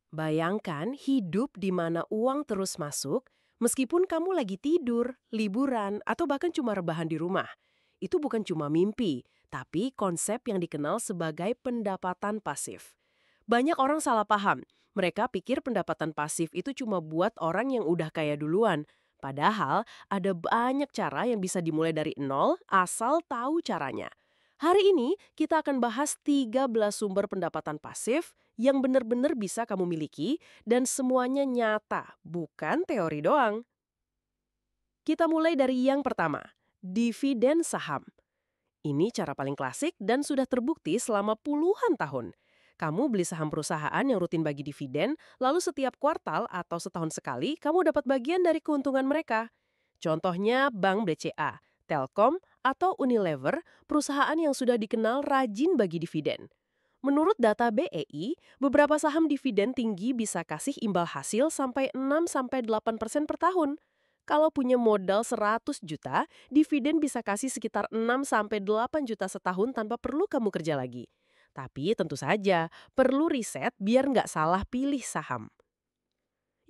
Bayangkan hidup di mana uang terus masuk, meskipun kamu lagi tidur, liburan, atau bahkan cuma rebahan di rumah. Itu bukan cuma mimpi, tapi konsep yang dikenal sebagai pendapatan pasif. Banyak orang salah paham. Mereka pikir pendapatan pasif itu cuma buat orang yang udah kaya duluan. Padahal ada banyak cara yang bisa dimulai dari nol asal tahu caranya. Hari ini kita akan bahas 13 sumber pendapatan pasif yang benar-benar bisa kamu miliki dan semuanya nyata, bukan teori doang. Kita mulai dari yang pertama, dividen saham. Ini cara paling klasik dan sudah terbukti selama puluhan tahun. Kamu beli saham perusahaan yang rutin bagi dividen, lalu setiap kuartal atau setahun sekali kamu dapat bagian dari keuntungan mereka. Contohnya Bank BCA, Telkom, atau Unilever, perusahaan yang sudah dikenal rajin bagi dividen. Menurut data BEI, beberapa saham dividen tinggi bisa kasih imbal hasil sampai 6-8% per tahun. Kalau punya modal 100 juta, dividen bisa kasih sekitar 6-8 juta setahun tanpa perlu kamu kerja lagi. Tapi tentu saja, perlu riset biar nggak salah pilih saham.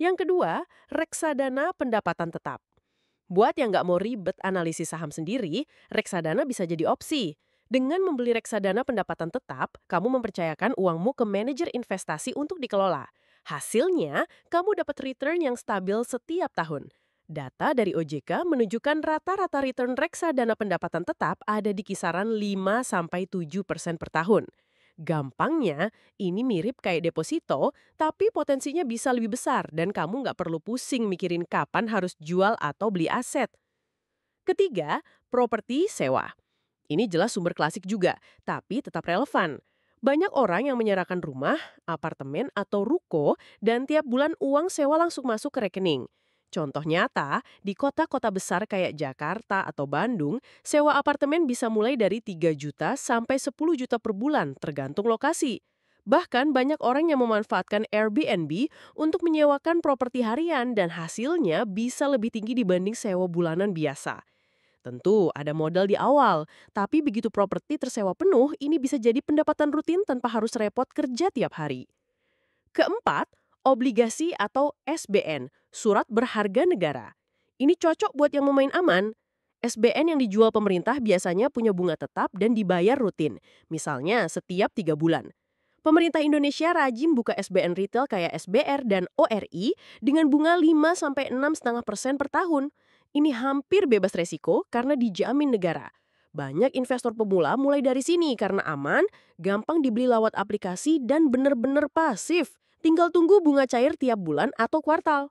Yang kedua, reksadana pendapatan tetap. Buat yang nggak mau ribet analisis saham sendiri, reksadana bisa jadi opsi. Dengan membeli reksadana pendapatan tetap, kamu mempercayakan uangmu ke manajer investasi untuk dikelola. Hasilnya, kamu dapat return yang stabil setiap tahun. Data dari OJK menunjukkan rata-rata return reksadana pendapatan tetap ada di kisaran 5-7% per tahun. Gampangnya, ini mirip kayak deposito, tapi potensinya bisa lebih besar dan kamu nggak perlu pusing mikirin kapan harus jual atau beli aset. Ketiga, properti sewa. Ini jelas sumber klasik juga, tapi tetap relevan. Banyak orang yang menyerahkan rumah, apartemen, atau ruko, dan tiap bulan uang sewa langsung masuk ke rekening. Contoh nyata, di kota-kota besar kayak Jakarta atau Bandung, sewa apartemen bisa mulai dari 3 juta sampai 10 juta per bulan, tergantung lokasi. Bahkan banyak orang yang memanfaatkan Airbnb untuk menyewakan properti harian dan hasilnya bisa lebih tinggi dibanding sewa bulanan biasa. Tentu ada modal di awal, tapi begitu properti tersewa penuh, ini bisa jadi pendapatan rutin tanpa harus repot kerja tiap hari. Keempat, obligasi atau SBN, surat berharga negara. Ini cocok buat yang mau main aman. SBN yang dijual pemerintah biasanya punya bunga tetap dan dibayar rutin, misalnya setiap 3 bulan. Pemerintah Indonesia rajin buka SBN retail kayak SBR dan ORI dengan bunga 5-6,5% per tahun. Ini hampir bebas resiko karena dijamin negara. Banyak investor pemula mulai dari sini karena aman, gampang dibeli lewat aplikasi dan bener-bener pasif. Tinggal tunggu bunga cair tiap bulan atau kuartal.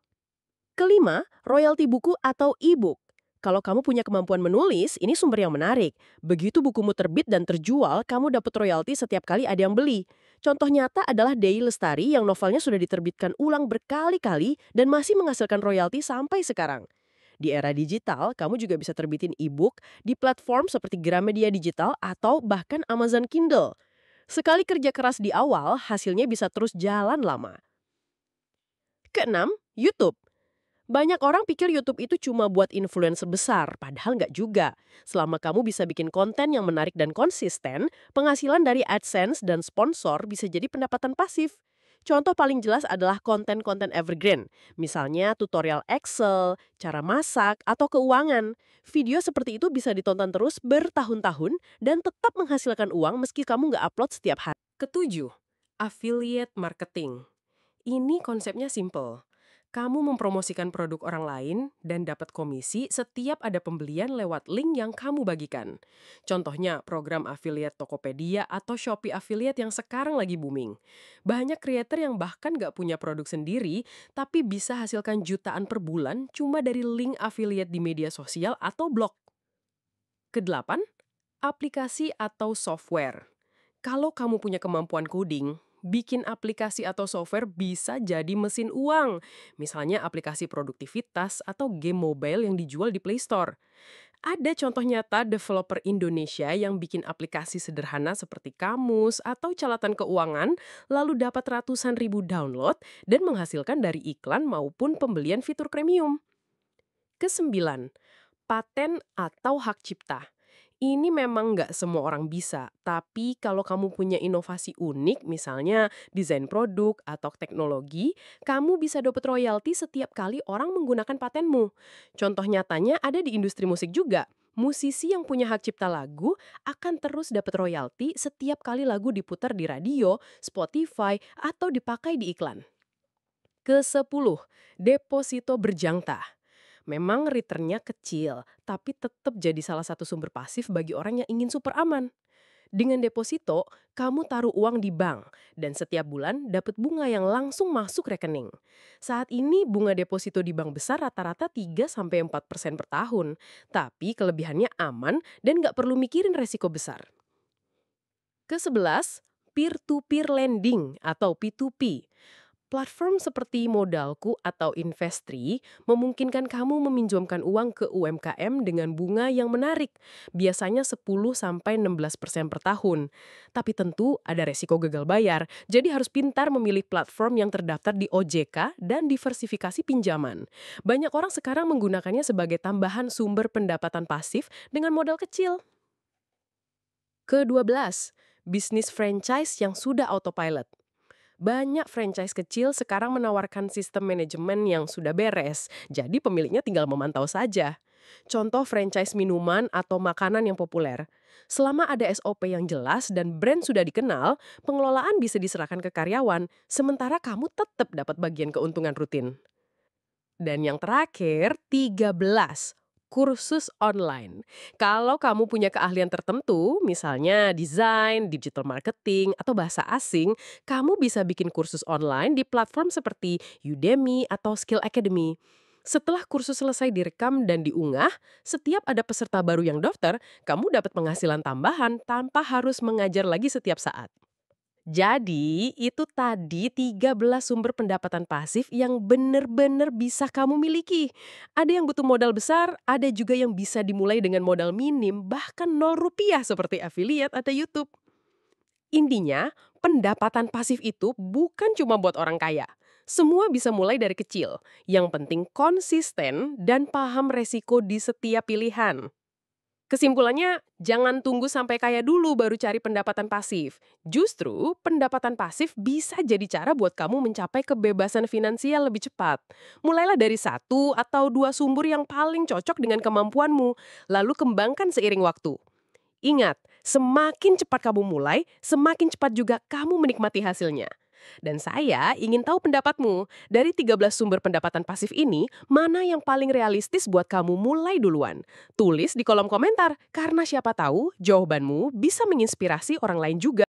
Kelima, royalti buku atau e-book. Kalau kamu punya kemampuan menulis, ini sumber yang menarik. Begitu bukumu terbit dan terjual, kamu dapat royalti setiap kali ada yang beli. Contoh nyata adalah Dei Lestari yang novelnya sudah diterbitkan ulang berkali-kali dan masih menghasilkan royalti sampai sekarang. Di era digital, kamu juga bisa terbitin e-book di platform seperti Gramedia Digital atau bahkan Amazon Kindle. Sekali kerja keras di awal, hasilnya bisa terus jalan lama. Keenam, YouTube. Banyak orang pikir YouTube itu cuma buat influencer besar, padahal nggak juga. Selama kamu bisa bikin konten yang menarik dan konsisten, penghasilan dari AdSense dan sponsor bisa jadi pendapatan pasif. Contoh paling jelas adalah konten-konten evergreen, misalnya tutorial Excel, cara masak, atau keuangan. Video seperti itu bisa ditonton terus bertahun-tahun dan tetap menghasilkan uang meski kamu nggak upload setiap hari. Ketujuh, affiliate marketing. Ini konsepnya simple. Kamu mempromosikan produk orang lain dan dapat komisi setiap ada pembelian lewat link yang kamu bagikan. Contohnya program affiliate Tokopedia atau Shopee affiliate yang sekarang lagi booming. Banyak creator yang bahkan nggak punya produk sendiri, tapi bisa hasilkan jutaan per bulan cuma dari link affiliate di media sosial atau blog. Kedelapan, aplikasi atau software. Kalau kamu punya kemampuan coding, bikin aplikasi atau software bisa jadi mesin uang. Misalnya aplikasi produktivitas atau game mobile yang dijual di Play Store. Ada contoh nyata developer Indonesia yang bikin aplikasi sederhana seperti kamus atau catatan keuangan, lalu dapat ratusan ribu download dan menghasilkan dari iklan maupun pembelian fitur premium. Kesembilan, paten atau hak cipta. Ini memang nggak semua orang bisa, tapi kalau kamu punya inovasi unik, misalnya desain produk atau teknologi, kamu bisa dapat royalti setiap kali orang menggunakan patenmu. Contoh nyatanya ada di industri musik juga. Musisi yang punya hak cipta lagu akan terus dapat royalti setiap kali lagu diputar di radio, Spotify, atau dipakai di iklan. Ke-10, deposito berjangka. Memang returnnya kecil, tapi tetap jadi salah satu sumber pasif bagi orang yang ingin super aman. Dengan deposito, kamu taruh uang di bank dan setiap bulan dapat bunga yang langsung masuk rekening. Saat ini bunga deposito di bank besar rata-rata 3-4% per tahun, tapi kelebihannya aman dan nggak perlu mikirin resiko besar. Ke-11, peer-to-peer lending atau P2P. Platform seperti Modalku atau Investri memungkinkan kamu meminjamkan uang ke UMKM dengan bunga yang menarik, biasanya 10-16% per tahun. Tapi tentu ada resiko gagal bayar, jadi harus pintar memilih platform yang terdaftar di OJK dan diversifikasi pinjaman. Banyak orang sekarang menggunakannya sebagai tambahan sumber pendapatan pasif dengan modal kecil. Ke-12, bisnis franchise yang sudah autopilot. Banyak franchise kecil sekarang menawarkan sistem manajemen yang sudah beres, jadi pemiliknya tinggal memantau saja. Contoh franchise minuman atau makanan yang populer. Selama ada SOP yang jelas dan brand sudah dikenal, pengelolaan bisa diserahkan ke karyawan, sementara kamu tetap dapat bagian keuntungan rutin. Dan yang terakhir, 13, kursus online. Kalau kamu punya keahlian tertentu, misalnya desain, digital marketing, atau bahasa asing, kamu bisa bikin kursus online di platform seperti Udemy atau Skill Academy. Setelah kursus selesai direkam dan diunggah, setiap ada peserta baru yang daftar, kamu dapat penghasilan tambahan tanpa harus mengajar lagi setiap saat. Jadi, itu tadi 13 sumber pendapatan pasif yang benar-benar bisa kamu miliki. Ada yang butuh modal besar, ada juga yang bisa dimulai dengan modal minim, bahkan 0 rupiah seperti affiliate atau YouTube. Intinya, pendapatan pasif itu bukan cuma buat orang kaya. Semua bisa mulai dari kecil. Yang penting konsisten dan paham resiko di setiap pilihan. Kesimpulannya, jangan tunggu sampai kaya dulu baru cari pendapatan pasif. Justru, pendapatan pasif bisa jadi cara buat kamu mencapai kebebasan finansial lebih cepat. Mulailah dari 1 atau 2 sumber yang paling cocok dengan kemampuanmu, lalu kembangkan seiring waktu. Ingat, semakin cepat kamu mulai, semakin cepat juga kamu menikmati hasilnya. Dan saya ingin tahu pendapatmu, dari 13 sumber pendapatan pasif ini, mana yang paling realistis buat kamu mulai duluan? Tulis di kolom komentar, karena siapa tahu jawabanmu bisa menginspirasi orang lain juga.